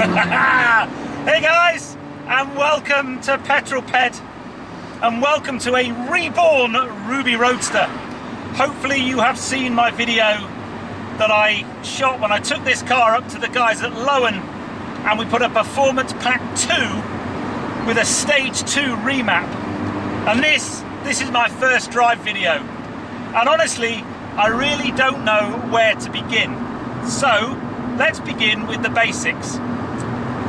Hey guys, and welcome to Petrol Ped, and welcome to a reborn Ruby Roadster. Hopefully you have seen my video that I shot when I took this car up to the guys at Lohen and we put a Performance Pack 2 with a Stage 2 remap. And this is my first drive video. And honestly, I really don't know where to begin. So, let's begin with the basics.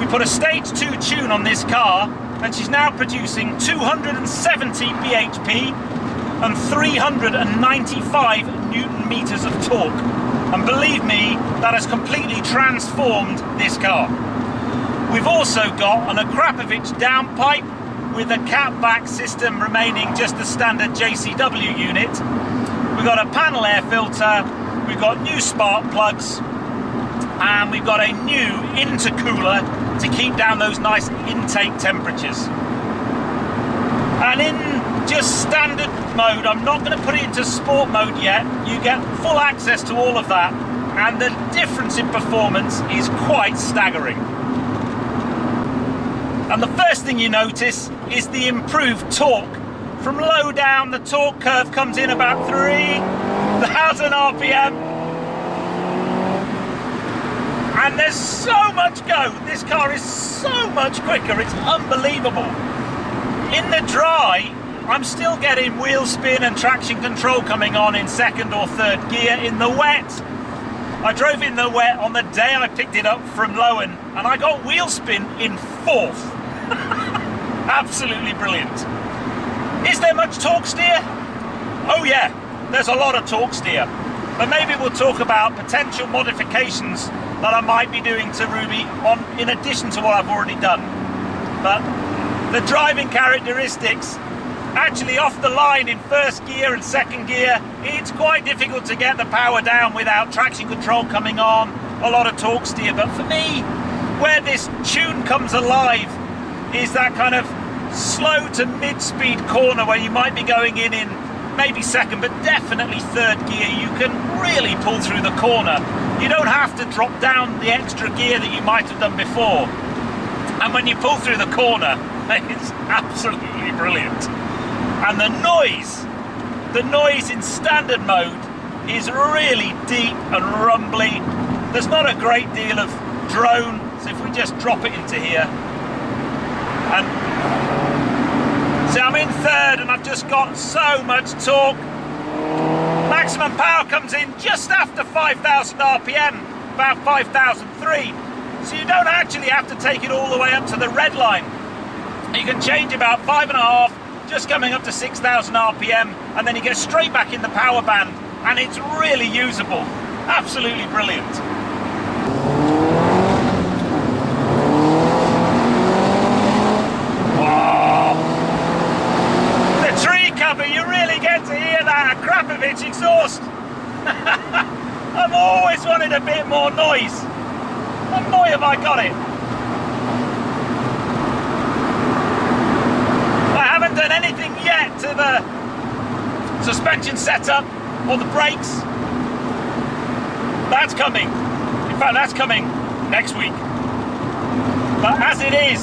We put a Stage 2 tune on this car and she's now producing 270 bhp and 395 Newton meters of torque. And believe me, that has completely transformed this car. We've also got an Akrapovic downpipe with a catback system remaining just the standard JCW unit. We've got a panel air filter, we've got new spark plugs, and we've got a new intercooler to keep down those nice intake temperatures. And in just standard mode, I'm not going to put it into sport mode yet, you get full access to all of that, and the difference in performance is quite staggering. And the first thing you notice is the improved torque. From low down, the torque curve comes in about 3,000 RPM. And there's so much go. This car is so much quicker, it's unbelievable. In the dry, I'm still getting wheel spin and traction control coming on in second or third gear. In the wet, I drove in the wet on the day I picked it up from Lohen and I got wheel spin in fourth. Absolutely brilliant. Is there much torque steer? Oh yeah, there's a lot of torque steer. But maybe we'll talk about potential modifications that I might be doing to Ruby in addition to what I've already done. But the driving characteristics, actually off the line in first gear and second gear, it's quite difficult to get the power down without traction control coming on, a lot of torque steer. But for me, where this tune comes alive is that kind of slow to mid-speed corner where you might be going in maybe second, but definitely third gear. You can really pull through the corner. You don't have to drop down the extra gear that you might have done before. And when you pull through the corner, it's absolutely brilliant. And the noise in standard mode is really deep and rumbly. There's not a great deal of drone, so if we just drop it into here, and see, I'm in third and I've just got so much torque. Maximum power comes in just after 5,000 RPM, about 5,003. So you don't actually have to take it all the way up to the red line. You can change about 5.5, just coming up to 6,000 RPM, and then you get straight back in the power band, and it's really usable. Absolutely brilliant. You really get to hear that Akrapovic exhaust. I've always wanted a bit more noise. And boy have I got it. I haven't done anything yet to the suspension setup or the brakes. That's coming. In fact, that's coming next week. But as it is,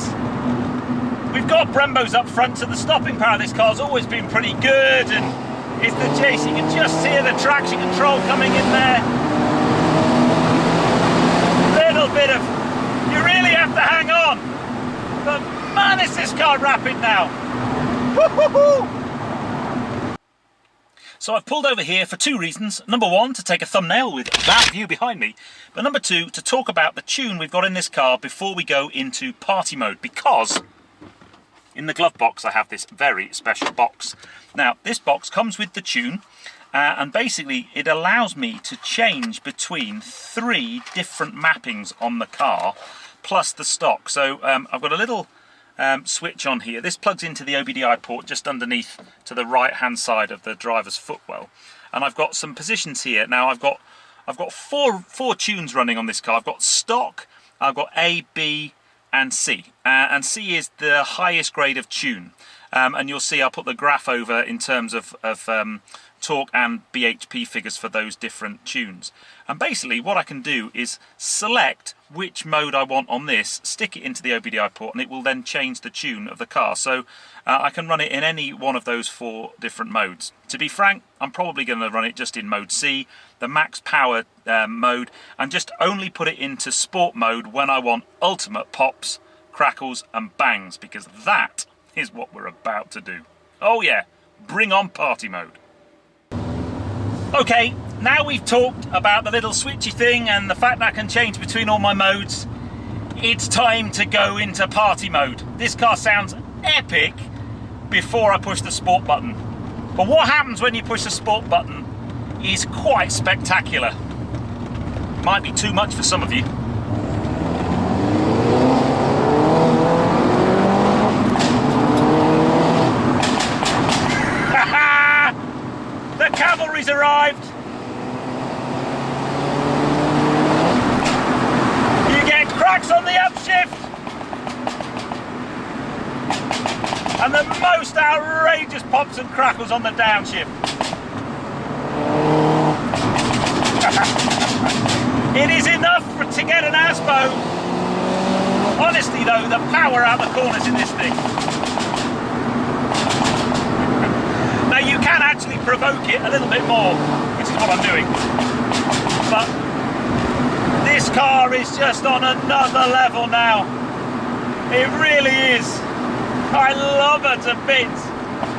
we've got Brembos up front, so the stopping power of this car's always been pretty good, and it's the JC. You can just hear the traction control coming in there. Little bit of, you really have to hang on. But man, is this car rapid now. Woo-hoo-hoo! So I've pulled over here for two reasons. Number one, to take a thumbnail with that view behind me. But number two, to talk about the tune we've got in this car before we go into party mode, because in the glove box I have this very special box. Now this box comes with the tune and basically it allows me to change between 3 different mappings on the car plus the stock. So I've got a little switch on here. This plugs into the OBDI port just underneath to the right hand side of the driver's footwell, and I've got some positions here. Now I've got four tunes running on this car. I've got stock, I've got A, B and C, and C is the highest grade of tune. and you'll see I'll put the graph over in terms of torque and BHP figures for those different tunes. And basically what I can do is select which mode I want on this, stick it into the OBDI port, and it will then change the tune of the car. So I can run it in any one of those 4 different modes. To be frank, I'm probably going to run it just in mode C, the max power mode, and just only put it into sport mode when I want ultimate pops, crackles and bangs, because that is what we're about to do. Oh yeah, bring on party mode. Okay, now we've talked about the little switchy thing and the fact that I can change between all my modes, it's time to go into party mode. This car sounds epic before I push the sport button. But what happens when you push the sport button is quite spectacular. Might be too much for some of you. The Cavalry's arrived. You get cracks on the upshift and the most outrageous pops and crackles on the downshift. It is enough to get an aspo. Honestly though, the power out the corners in this thing. Now you can actually provoke it a little bit more, which is what I'm doing. But this car is just on another level now. It really is. I love her to bits.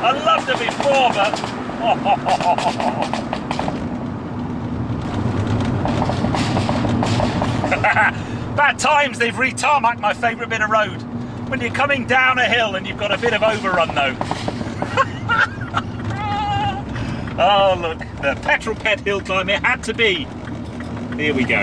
I loved her before, but bad times, they've re-tarmacked my favourite bit of road. When you're coming down a hill and you've got a bit of overrun though. Oh look, the Petrol Pet hill climb, it had to be. Here we go.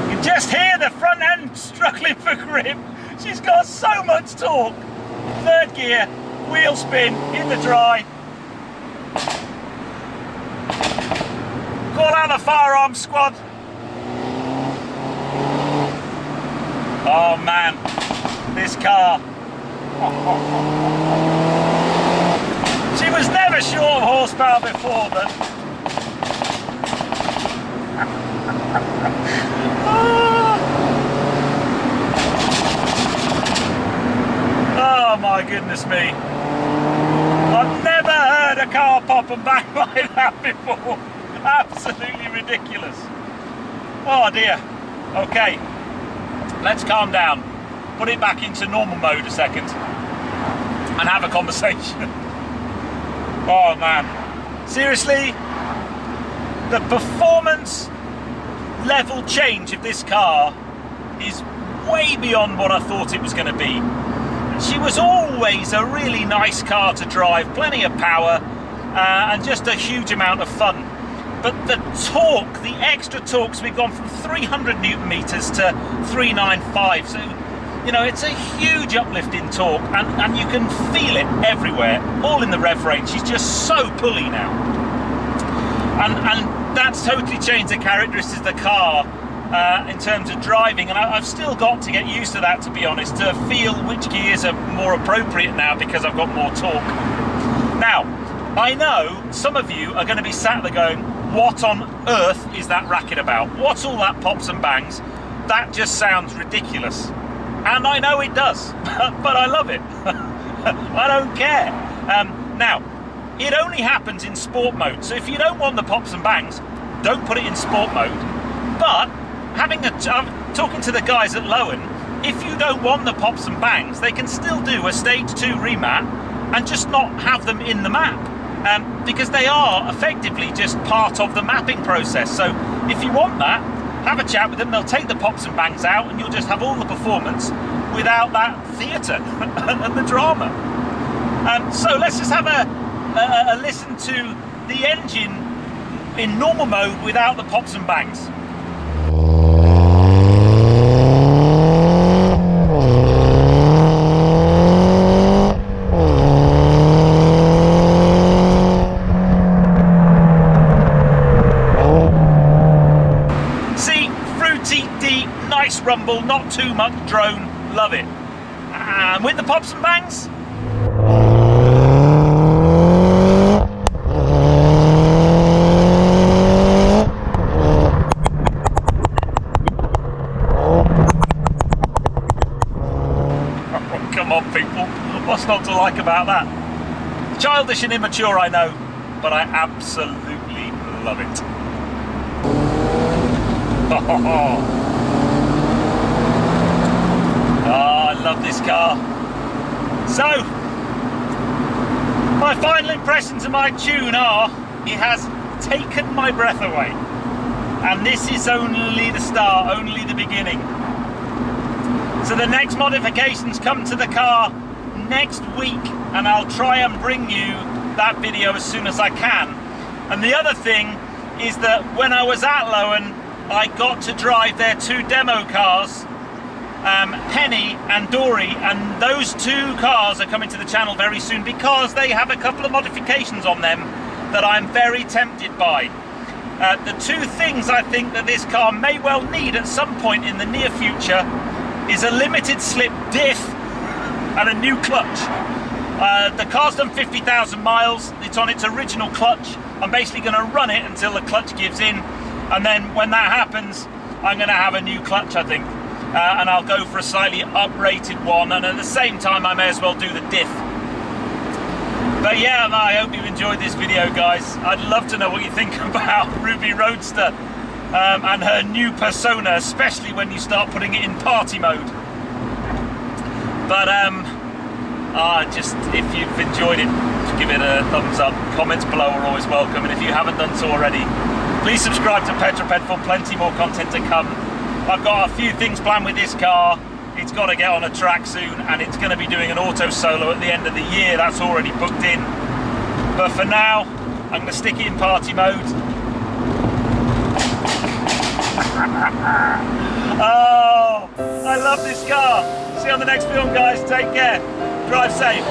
You just hear the front end struggling for grip. She's got so much torque. 3rd gear, wheel spin, in the dry. Call out the firearms squad. Oh man, this car. She was never short of horsepower before, but oh my goodness me. I've never heard a car pop and bang like that before. Absolutely ridiculous. Oh dear. Okay. Let's calm down, put it back into normal mode a second and have a conversation. Oh man, seriously, the performance level change of this car is way beyond what I thought it was going to be. She was always a really nice car to drive, plenty of power and just a huge amount of fun. But the torque, the extra torques, we've gone from 300 Newton meters to 395. So, you know, it's a huge uplift in torque, and you can feel it everywhere, all in the rev range. She's just so pulley now. And that's totally changed the characteristics of the car in terms of driving. And I've still got to get used to that, to be honest, to feel which gears are more appropriate now because I've got more torque. Now, I know some of you are going to be sat there going, what on earth is that racket about? What's all that pops and bangs? That just sounds ridiculous. And I know it does, but I love it. I don't care. Now, it only happens in sport mode. So if you don't want the pops and bangs, don't put it in sport mode. But talking to the guys at Lohen, if you don't want the pops and bangs, they can still do a stage 2 remap and just not have them in the map. Because they are effectively just part of the mapping process. So if you want that, have a chat with them, they'll take the pops and bangs out and you'll just have all the performance without that theatre and the drama. So let's just have a listen to the engine in normal mode without the pops and bangs. rumble, not too much drone. Love it. And with the pops and bangs, come on people, what's not to like about that? Childish and immature, I know, but I absolutely love it. Oh, I love this car. So, my final impressions of my tune are, it has taken my breath away. And this is only the start, only the beginning. So the next modifications come to the car next week, and I'll try and bring you that video as soon as I can. And the other thing is that when I was at Lohen, I got to drive their 2 demo cars, Penny and Dory, and those 2 cars are coming to the channel very soon because they have a couple of modifications on them that I'm very tempted by. The 2 things I think that this car may well need at some point in the near future is a limited slip diff and a new clutch. The car's done 50,000 miles, it's on its original clutch. I'm basically going to run it until the clutch gives in, and then when that happens, I'm going to have a new clutch, I think. And I'll go for a slightly uprated one, and at the same time I may as well do the diff. But yeah, I hope you enjoyed this video, guys. I'd love to know what you think about Ruby Roadster and her new persona, especially when you start putting it in party mode. But just if you've enjoyed it, give it a thumbs up. Comments below are always welcome, and if you haven't done so already, please subscribe to Petrol for plenty more content to come. I've got a few things planned with this car. It's got to get on a track soon, and it's going to be doing an auto solo at the end of the year. That's already booked in. But for now, I'm going to stick it in party mode. Oh, I love this car. See you on the next film, guys. Take care. Drive safe.